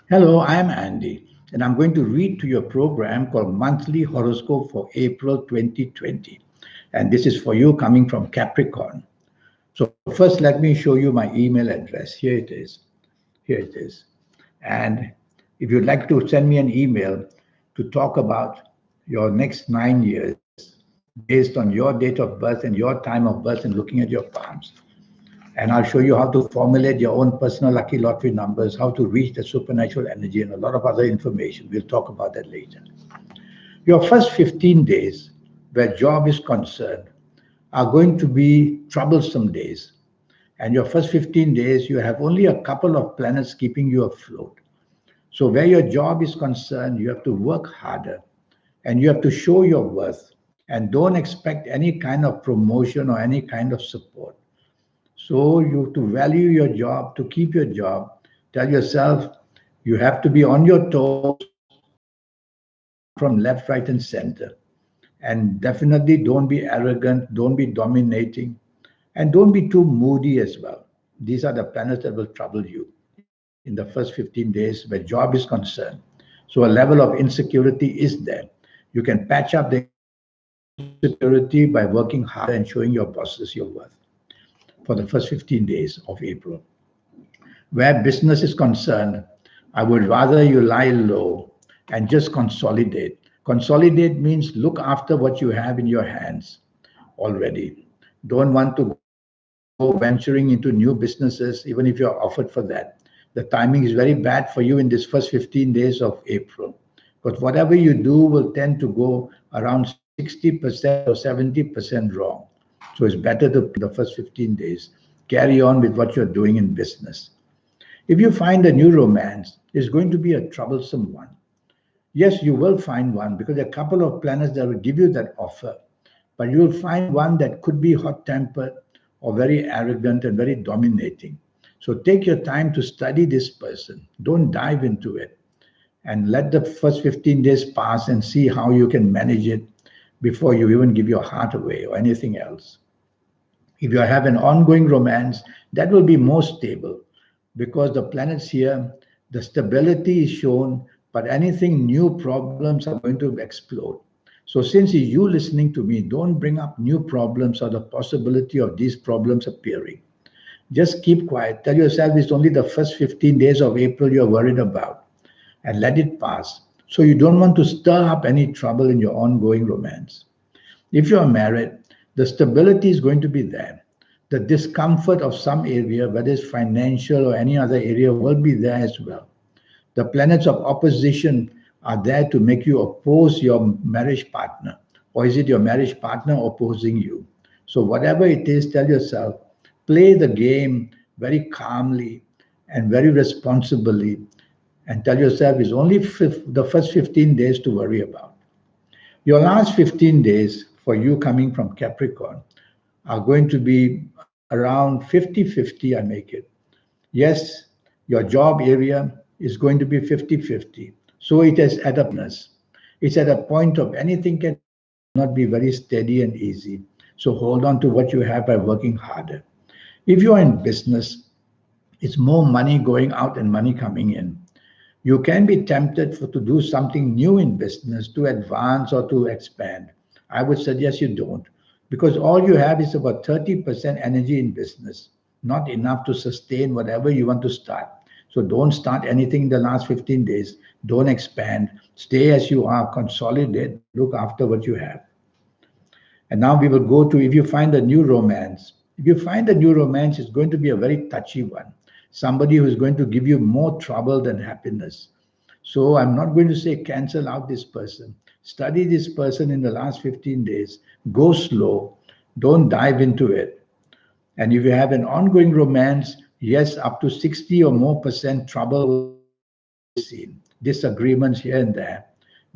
Hello, I'm Andy, and I'm going to read to your program called Monthly Horoscope for April 2020. And this is for you coming from Capricorn. So, first, let me show you my email address. Here it is. Here it is. And if you'd like to send me an email to talk about your next 9 years based on your date of birth and your time of birth and looking at your palms, and I'll show you how to formulate your own personal lucky lottery numbers, how to reach the supernatural energy, and a lot of other information. We'll talk about that later. Your first 15 days, where job is concerned, are going to be troublesome days. And your first 15 days, you have only a couple of planets keeping you afloat. So, where your job is concerned, you have to work harder and you have to show your worth. And don't expect any kind of promotion or any kind of support. So you have to value your job, to keep your job. Tell yourself you have to be on your toes, from left, right, and center. And definitely don't be arrogant, don't be dominating, and don't be too moody as well. These are the planets that will trouble you in the first 15 days where job is concerned. So a level of insecurity is there. You can patch up the insecurity by working harder and showing your bosses your worth for the first 15 days of April. Where business is concerned, I would rather you lie low and just consolidate. Consolidate means look after what you have in your hands already. Don't want to go venturing into new businesses, even if you're offered for that. The timing is very bad for you in this first 15 days of April. Because whatever you do will tend to go around 60% or 70% wrong. So it's better to plan the first 15 days. Carry on with what you're doing in business. If you find a new romance, it's going to be a troublesome one. Yes, you will find one because there are a couple of planets that will give you that offer. But you will find one that could be hot tempered or very arrogant and very dominating. So take your time to study this person. Don't dive into it and let the first 15 days pass and see how you can manage it before you even give your heart away or anything else. If you have an ongoing romance, that will be more stable because the planets here, the stability is shown, but anything new problems are going to explode. So, since it's you listening to me, don't bring up new problems or the possibility of these problems appearing. Just keep quiet. Tell yourself it's only the first 15 days of April you're worried about and let it pass. So, you don't want to stir up any trouble in your ongoing romance. If you are married, the stability is going to be there. The discomfort of some area, whether it's financial or any other area, will be there as well. The planets of opposition are there to make you oppose your marriage partner. Or is it your marriage partner opposing you? So, whatever it is, tell yourself, play the game very calmly and very responsibly. And tell yourself it's only the first 15 days to worry about. Your last 15 days for you coming from Capricorn are going to be around 50-50. I make it. Yes, your job area is going to be 50-50. So it is at a plus. It's at a point of anything cannot be very steady and easy. So hold on to what you have by working harder. If you are in business, it's more money going out and money coming in. You can be tempted to do something new in business, to advance or to expand. I would suggest you don't, because all you have is about 30% energy in business, not enough to sustain whatever you want to start. So don't start anything in the last 15 days. Don't expand. Stay as you are, consolidate, look after what you have. And now we will go to if you find a new romance. If you find a new romance, it's going to be a very touchy one. Somebody who is going to give you more trouble than happiness. So I'm not going to say cancel out this person. Study this person in the last 15 days. Go slow. Don't dive into it. And if you have an ongoing romance, yes, up to 60 or more percent trouble will be seen. Disagreements here and there,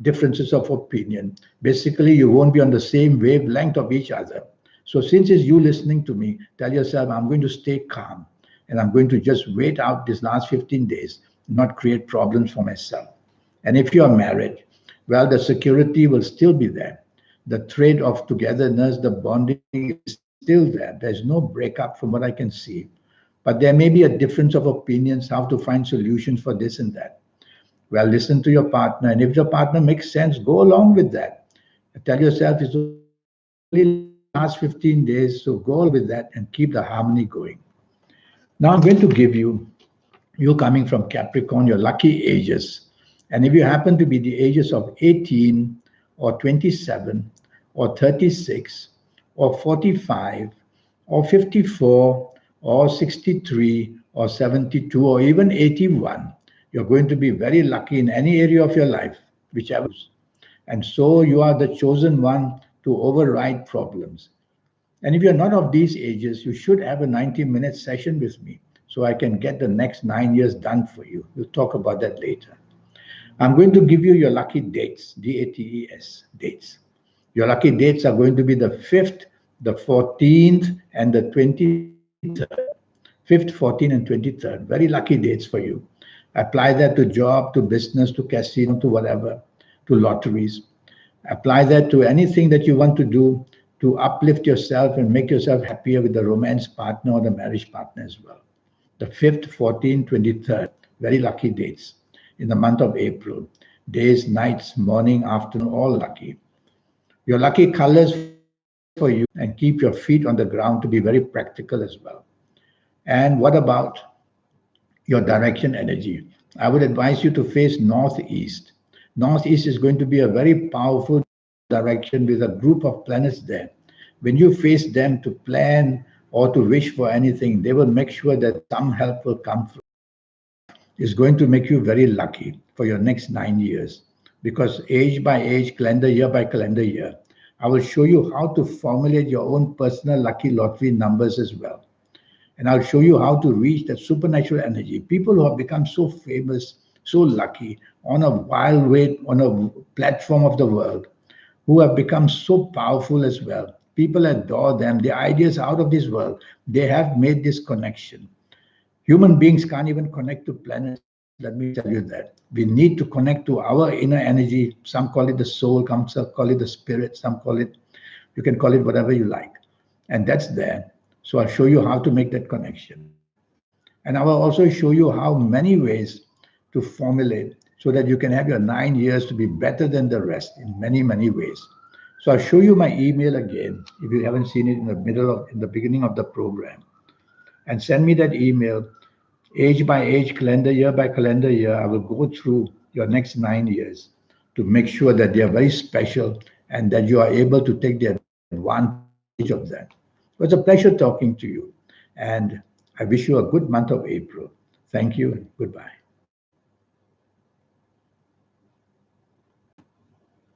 differences of opinion. Basically, you won't be on the same wavelength of each other. So, since it's you listening to me, tell yourself, I'm going to stay calm and I'm going to just wait out these last 15 days, not create problems for myself. And if you are married, well, the security will still be there. The thread of togetherness, the bonding is still there. There's no breakup from what I can see. But there may be a difference of opinions, how to find solutions for this and that. Well, listen to your partner, and if your partner makes sense, go along with that. Tell yourself it's only last 15 days, so go along with that and keep the harmony going. Now, I'm going to give you coming from Capricorn, your lucky ages. And if you happen to be the ages of 18 or 27 or 36 or 45 or 54 or 63 or 72 or even 81, you're going to be very lucky in any area of your life, whichever. And so you are the chosen one to override problems. And if you're not of these ages, you should have a 90-minute session with me so I can get the next 9 years done for you. We'll talk about that later. I'm going to give you your lucky dates, dates, dates. Your lucky dates are going to be the 5th, the 14th, and the 23rd. 5th, 14th, and 23rd. Very lucky dates for you. Apply that to job, to business, to casino, to whatever, to lotteries. Apply that to anything that you want to do to uplift yourself and make yourself happier with the romance partner or the marriage partner as well. The 5th, 14th, 23rd, very lucky dates in the month of April. Days, nights, morning, afternoon, all lucky. Your lucky colors for you and keep your feet on the ground to be very practical as well. And what about your direction energy? I would advise you to face northeast. Northeast is going to be a very powerful direction with a group of planets there. When you face them to plan or to wish for anything, they will make sure that some help will come through. Is going to make you very lucky for your next 9 years because age by age, calendar year by calendar year, I will show you how to formulate your own personal lucky lottery numbers as well. And I'll show you how to reach that supernatural energy. People who have become so famous, so lucky on a wild way, on a platform of the world, who have become so powerful as well. People adore them. Their ideas out of this world. They have made this connection. Human beings can't even connect to planets. Let me tell you that. We need to connect to our inner energy. Some call it the soul, some call it the spirit, some call it, you can call it whatever you like. And that's there. So I'll show you how to make that connection. And I will also show you how many ways to formulate so that you can have your 9 years to be better than the rest in many, many ways. So I'll show you my email again if you haven't seen it in the beginning of the program. And send me that email age by age, calendar by calendar year. I will go through your next 9 years to make sure that they are very special and that you are able to take the advantage of that. It was a pleasure talking to you, and I wish you a good month of April. Thank you and goodbye.